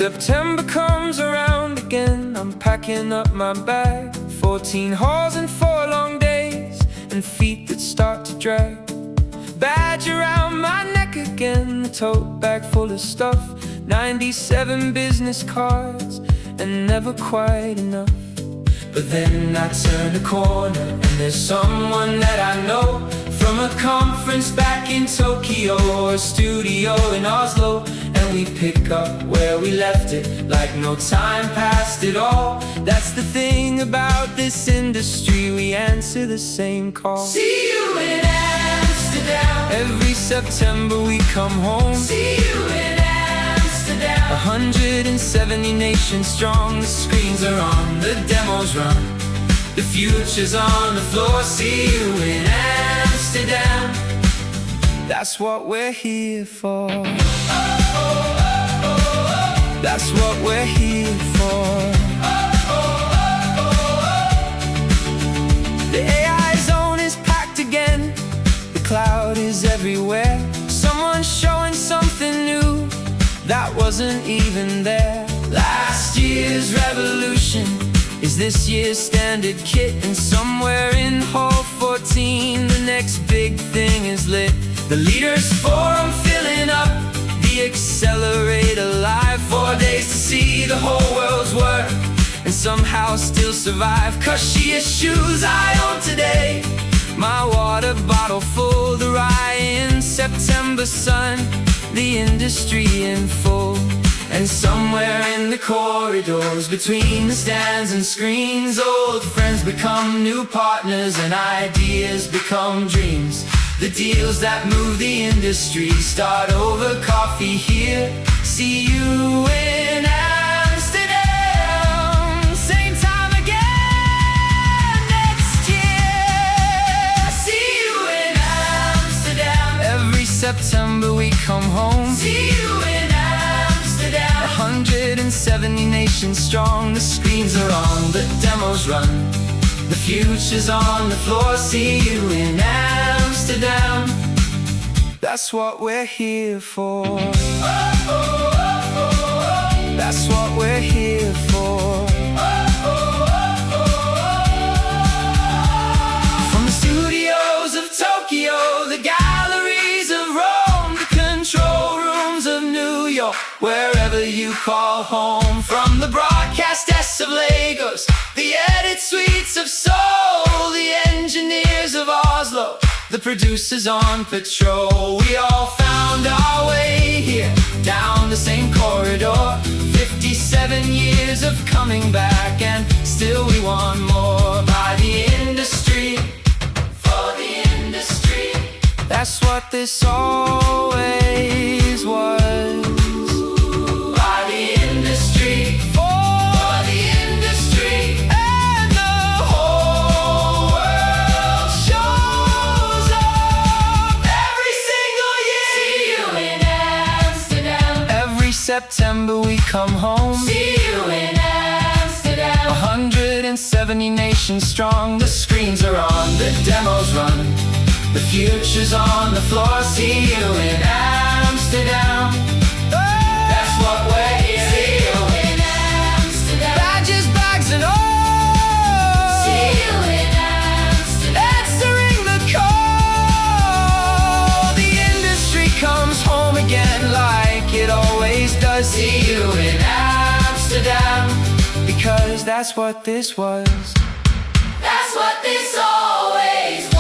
September comes around again, I'm packing up my bag. 14 halls and 4 long days, and feet that start to drag. Badge around my neck again, the tote bag full of stuff. 97 business cards, and never quite enough. But then I turn a corner, and there's someone that I know, from a conference back in Tokyo or a studio in Oslo. And we pick up where we left it, like no time passed at all. That's the thing about this industry, we answer the same call. See you in Amsterdam. Every September we come home. See you in Amsterdam. 170 nations strong, the screens are on, the demos run, the future's on the floor. See you in Amsterdam. That's what we're here for. That's what we're here for. The AI zone is packed again, the cloud is everywhere. Someone's showing something new that wasn't even there. Last year's revolution is this year's standard kit, and somewhere in Hall 14 the next big thing is lit. The leaders forum filling up, the accelerator live. 4 days to see the whole world's work and somehow still survive. Cause she eschews I own today, my water bottle full, the Ryan September sun, the industry in full. And somewhere in the corridors, between the stands and screens, old friends become new partners and ideas become dreams. The deals that move the industry start over coffee here. See you in Amsterdam, same time again next year. See you in Amsterdam. Every September we come home. See you in Amsterdam. 170 nations strong, the screens are on, the demos run, the future's on the floor. See you in Amsterdam. That's what we're here for. That's what we're here for. From the studios of Tokyo, the galleries of Rome, the control rooms of New York, wherever you call home. From the broadcast desks of Lagos, the edit suites of Seoul, the engineers of Oslo, the producers on patrol. We all found our way here, down the same corridor. 57 years of coming back, and still we want more. By the industry, for the industry. That's what this always was. By the industry, for the industry. And the whole world shows up every single year. See you in Amsterdam. Every September we come home. See you in Amsterdam. 170 nations strong, the screens are on, the demos run, the future's on the floor. See you in Amsterdam. That's what we're here. See you in Amsterdam. Badges, bags and all. See you in Amsterdam. Answering the call. The industry comes home again like it always does. See you in Amsterdam. Because that's what this was. That's what this always was.